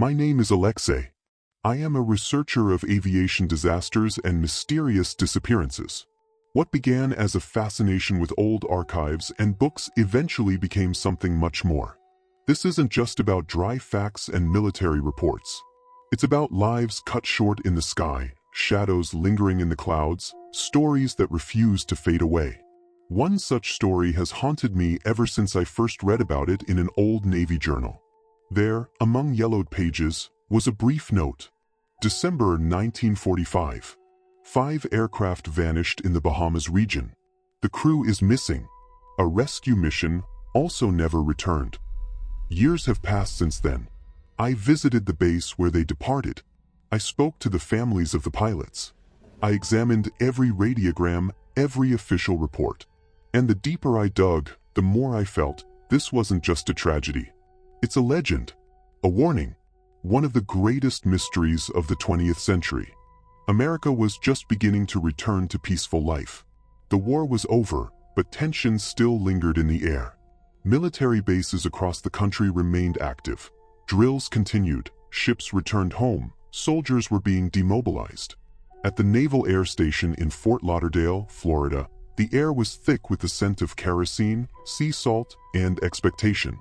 My name is Alexei. I am a researcher of aviation disasters and mysterious disappearances. What began as a fascination with old archives and books eventually became something much more. This isn't just about dry facts and military reports. It's about lives cut short in the sky, shadows lingering in the clouds, stories that refuse to fade away. One such story has haunted me ever since I first read about it in an old Navy journal. There, among yellowed pages, was a brief note. December 1945. 5 aircraft vanished in the Bahamas region. The crew is missing. A rescue mission also never returned. Years have passed since then. I visited the base where they departed. I spoke to the families of the pilots. I examined every radiogram, every official report. And the deeper I dug, the more I felt this wasn't just a tragedy. It's a legend, a warning, one of the greatest mysteries of the 20th century. America was just beginning to return to peaceful life. The war was over, but tensions still lingered in the air. Military bases across the country remained active. Drills continued, ships returned home, soldiers were being demobilized. At the Naval Air Station in Fort Lauderdale, Florida, the air was thick with the scent of kerosene, sea salt, and expectation.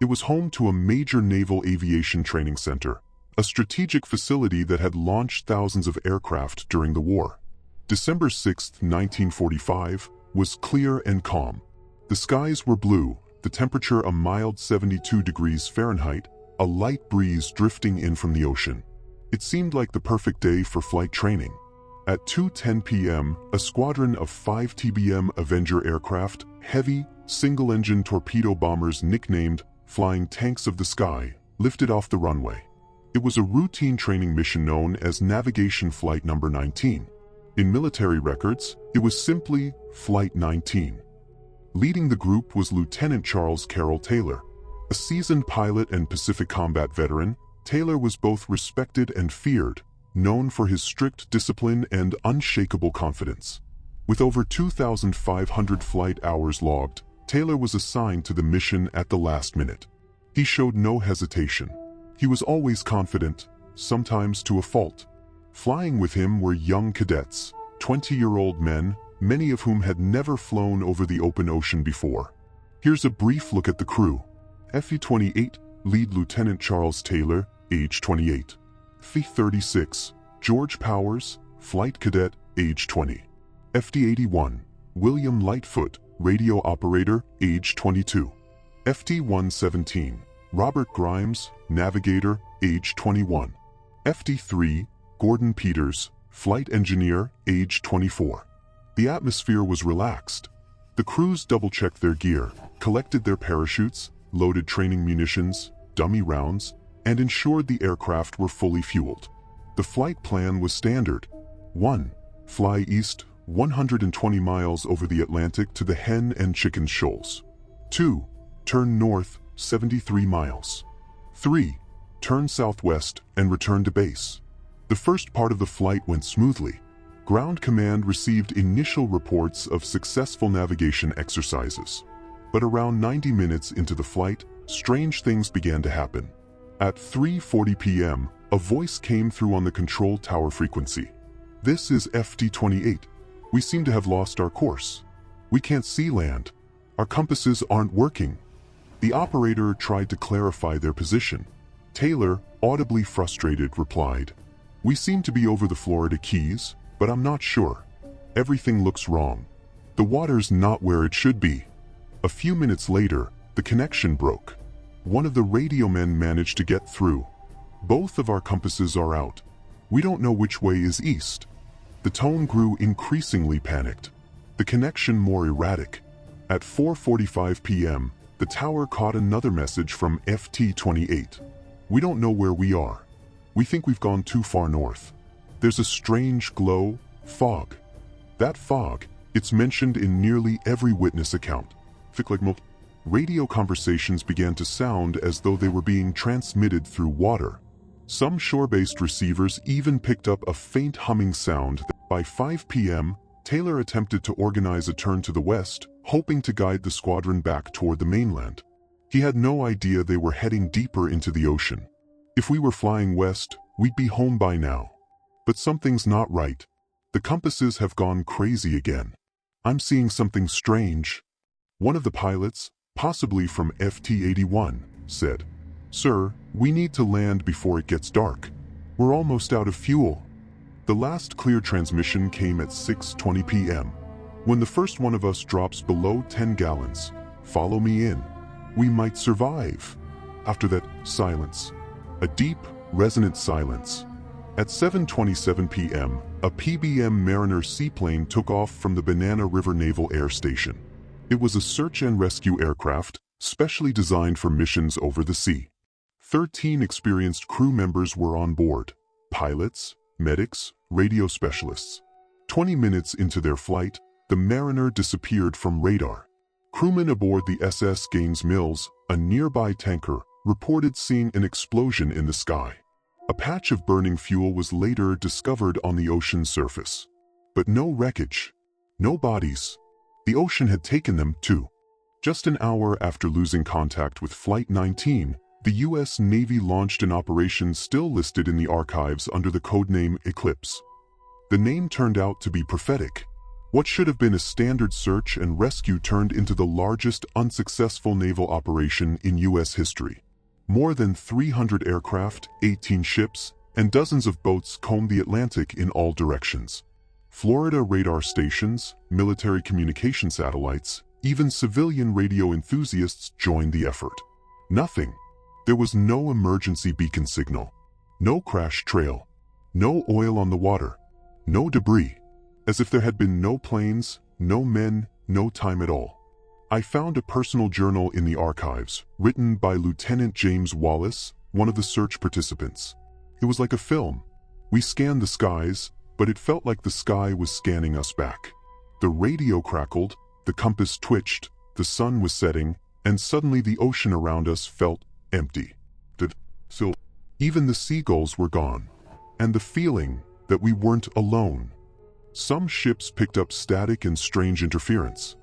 It was home to a major naval aviation training center, a strategic facility that had launched thousands of aircraft during the war. December 6, 1945, was clear and calm. The skies were blue, the temperature a mild 72 degrees Fahrenheit, a light breeze drifting in from the ocean. It seemed like the perfect day for flight training. At 2:10 p.m., a squadron of 5 TBM Avenger aircraft, heavy, single-engine torpedo bombers nicknamed Flying Tanks of the Sky, lifted off the runway. It was a routine training mission known as Navigation Flight Number 19. In military records, it was simply Flight 19. Leading the group was Lieutenant Charles Carroll Taylor. A seasoned pilot and Pacific combat veteran, Taylor was both respected and feared, known for his strict discipline and unshakable confidence. With over 2,500 flight hours logged, Taylor was assigned to the mission at the last minute. He showed no hesitation. He was always confident, sometimes to a fault. Flying with him were young cadets, 20-year-old men, many of whom had never flown over the open ocean before. Here's a brief look at the crew. FE-28, Lead Lieutenant Charles Taylor, age 28. FE-36, George Powers, Flight Cadet, age 20. FD-81, William Lightfoot, Radio Operator, age 22. FD-117, Robert Grimes, Navigator, age 21. FD-3, Gordon Peters, Flight Engineer, age 24. The atmosphere was relaxed. The crews double-checked their gear, collected their parachutes, loaded training munitions, dummy rounds, and ensured the aircraft were fully fueled. The flight plan was standard. 1. Fly east, 120 miles over the Atlantic to the Hen and Chicken Shoals. 2. Turn north, 73 miles. 3. Turn southwest and return to base. The first part of the flight went smoothly. Ground Command received initial reports of successful navigation exercises. But around 90 minutes into the flight, strange things began to happen. At 3:40 p.m., a voice came through on the control tower frequency. "This is FD-28. We seem to have lost our course. We can't see land. Our compasses aren't working." The operator tried to clarify their position. Taylor, audibly frustrated, replied, "We seem to be over the Florida Keys, but I'm not sure. Everything looks wrong. The water's not where it should be." A few minutes later, the connection broke. One of the radio men managed to get through. "Both of our compasses are out. We don't know which way is east." The tone grew increasingly panicked. The connection more erratic. At 4:45 p.m., the tower caught another message from FT-28. "We don't know where we are. We think we've gone too far north. There's a strange glow, fog." That fog, it's mentioned in nearly every witness account. Radio conversations began to sound as though they were being transmitted through water. Some shore-based receivers even picked up a faint humming sound. By 5 p.m., Taylor attempted to organize a turn to the west, hoping to guide the squadron back toward the mainland. He had no idea they were heading deeper into the ocean. If we were flying west, we'd be home by now. But something's not right. The compasses have gone crazy again. I'm seeing something strange. One of the pilots, possibly from FT-81, said, "Sir, we need to land before it gets dark. We're almost out of fuel." The last clear transmission came at 6:20 p.m. When the first one of us drops below 10 gallons, follow me in. We might survive. After that, silence. A deep, resonant silence. At 7:27 p.m., a PBM Mariner seaplane took off from the Banana River Naval Air Station. It was a search and rescue aircraft, specially designed for missions over the sea. 13 experienced crew members were on board: pilots, medics, radio specialists. 20 minutes into their flight, the Mariner disappeared from radar. Crewmen aboard the SS Gaines Mills, a nearby tanker, reported seeing an explosion in the sky. A patch of burning fuel was later discovered on the ocean surface. But no wreckage. No bodies. The ocean had taken them, too. Just an hour after losing contact with Flight 19, the U.S. Navy launched an operation still listed in the archives under the codename Eclipse. The name turned out to be prophetic. What should have been a standard search and rescue turned into the largest unsuccessful naval operation in U.S. history. More than 300 aircraft, 18 ships, and dozens of boats combed the Atlantic in all directions. Florida radar stations, military communication satellites, even civilian radio enthusiasts joined the effort. Nothing. There was no emergency beacon signal. No crash trail. No oil on the water. No debris. As if there had been no planes, no men, no time at all. I found a personal journal in the archives, written by Lieutenant James Wallace, one of the search participants. It was like a film. We scanned the skies, but it felt like the sky was scanning us back. The radio crackled, the compass twitched, the sun was setting, and suddenly the ocean around us felt empty. So even the seagulls were gone. And the feeling that we weren't alone. Some ships picked up static and strange interference.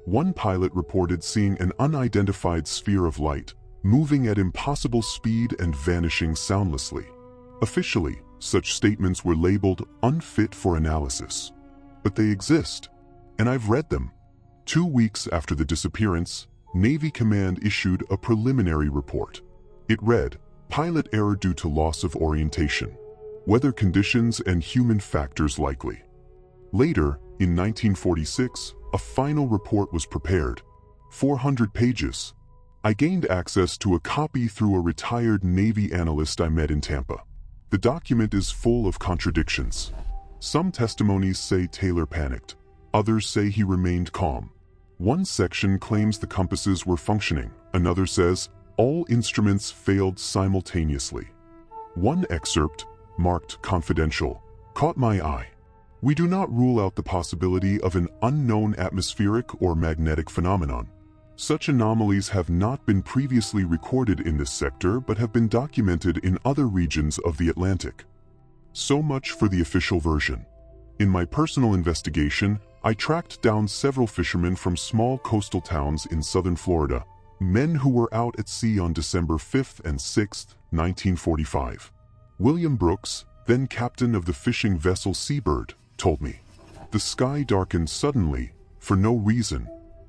One pilot reported seeing an unidentified sphere of light, moving at impossible speed and vanishing soundlessly. Officially, such statements were labeled unfit for analysis. But they exist, and I've read them. 2 weeks after the disappearance, Navy Command issued a preliminary report. It read, "Pilot error due to loss of orientation. Weather conditions and human factors likely." Later, in 1946, a final report was prepared. 400 pages. I gained access to a copy through a retired Navy analyst I met in Tampa. The document is full of contradictions. Some testimonies say Taylor panicked. Others say he remained calm. One section claims the compasses were functioning. Another says all instruments failed simultaneously. One excerpt, marked confidential, caught my eye. We do not rule out the possibility of an unknown atmospheric or magnetic phenomenon. Such anomalies have not been previously recorded in this sector but have been documented in other regions of the Atlantic. So much for the official version. In my personal investigation, I tracked down several fishermen from small coastal towns in southern Florida, men who were out at sea on December 5th and 6th, 1945. William Brooks, then captain of the fishing vessel Seabird, told me. The sky darkened suddenly, for no reason.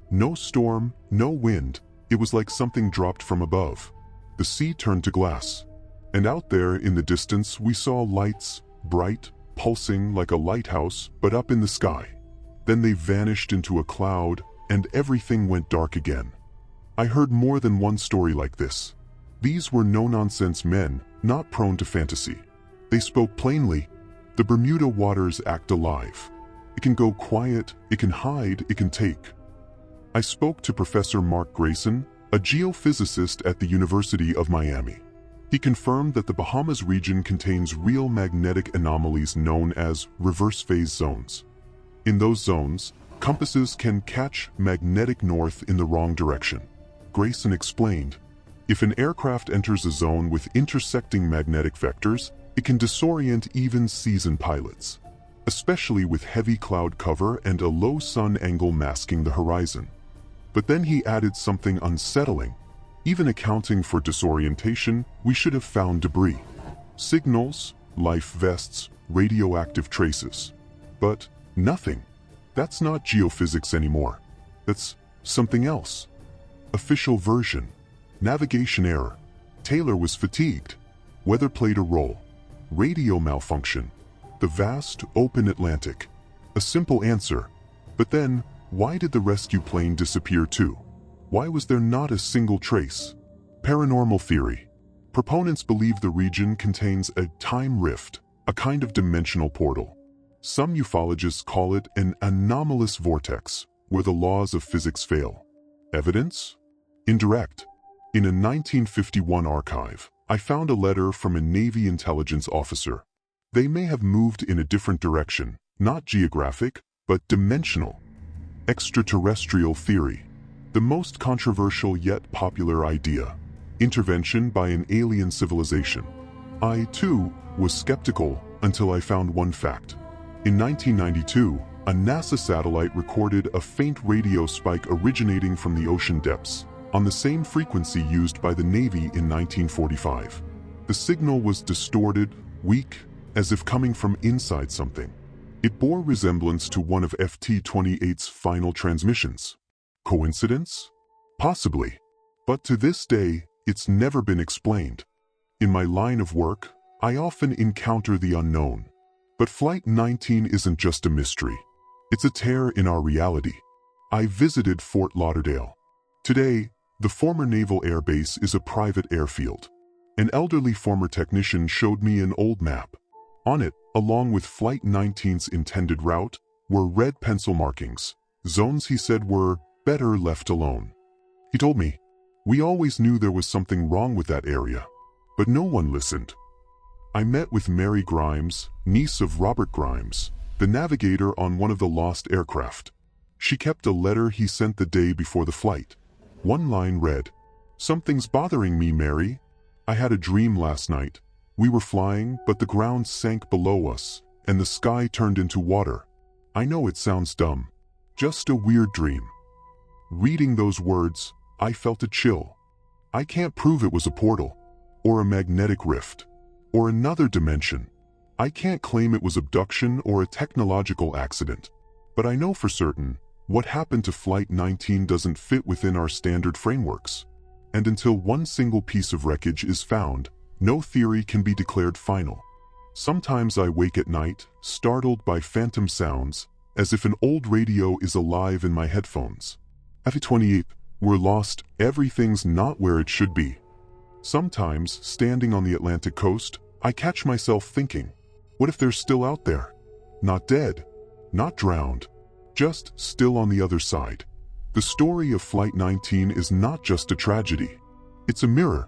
No storm, no wind. It was like something dropped from above. The sea turned to glass. And out there in the distance we saw lights, bright, pulsing like a lighthouse, but up in the sky. Then they vanished into a cloud, and everything went dark again. I heard more than one story like this. These were no-nonsense men, not prone to fantasy. They spoke plainly. The Bermuda waters act alive. It can go quiet, it can hide, it can take. I spoke to Professor Mark Grayson, a geophysicist at the University of Miami. He confirmed that the Bahamas region contains real magnetic anomalies known as reverse phase zones. In those zones, compasses can catch magnetic north in the wrong direction. Grayson explained, if an aircraft enters a zone with intersecting magnetic vectors, it can disorient even seasoned pilots, especially with heavy cloud cover and a low sun angle masking the horizon. But then he added something unsettling. Even accounting for disorientation, we should have found debris. Signals, life vests, radioactive traces. But nothing. That's not geophysics anymore. That's something else. Official version. Navigation error. Taylor was fatigued. Weather played a role. Radio malfunction. The vast, open Atlantic. A simple answer. But then, why did the rescue plane disappear too? Why was there not a single trace? Paranormal theory. Proponents believe the region contains a time rift, a kind of dimensional portal. Some ufologists call it an anomalous vortex, where the laws of physics fail. Evidence? Indirect. In a 1951 archive, I found a letter from a Navy intelligence officer. They may have moved in a different direction, not geographic, but dimensional. Extraterrestrial theory. The most controversial yet popular idea. Intervention by an alien civilization. I, too, was skeptical until I found one fact. In 1992, a NASA satellite recorded a faint radio spike originating from the ocean depths, on the same frequency used by the Navy in 1945. The signal was distorted, weak, as if coming from inside something. It bore resemblance to one of FT-28's final transmissions. Coincidence? Possibly. But to this day, it's never been explained. In my line of work, I often encounter the unknown. But Flight 19 isn't just a mystery. It's a tear in our reality. I visited Fort Lauderdale. Today, the former Naval Air Base is a private airfield. An elderly former technician showed me an old map. On it, along with Flight 19's intended route, were red pencil markings, zones he said were better left alone. He told me, "We always knew there was something wrong with that area, but no one listened." I met with Mary Grimes, niece of Robert Grimes, the navigator on one of the lost aircraft. She kept a letter he sent the day before the flight. One line read, "Something's bothering me, Mary. I had a dream last night. We were flying, but the ground sank below us, and the sky turned into water. I know it sounds dumb. Just a weird dream." Reading those words, I felt a chill. I can't prove it was a portal, or a magnetic rift, or another dimension. I can't claim it was abduction or a technological accident. But I know for certain, what happened to Flight 19 doesn't fit within our standard frameworks. And until one single piece of wreckage is found, no theory can be declared final. Sometimes I wake at night, startled by phantom sounds, as if an old radio is alive in my headphones. At 28, we're lost, everything's not where it should be. Sometimes, standing on the Atlantic coast, I catch myself thinking, what if they're still out there? Not dead, not drowned, just still on the other side. The story of Flight 19 is not just a tragedy. It's a mirror,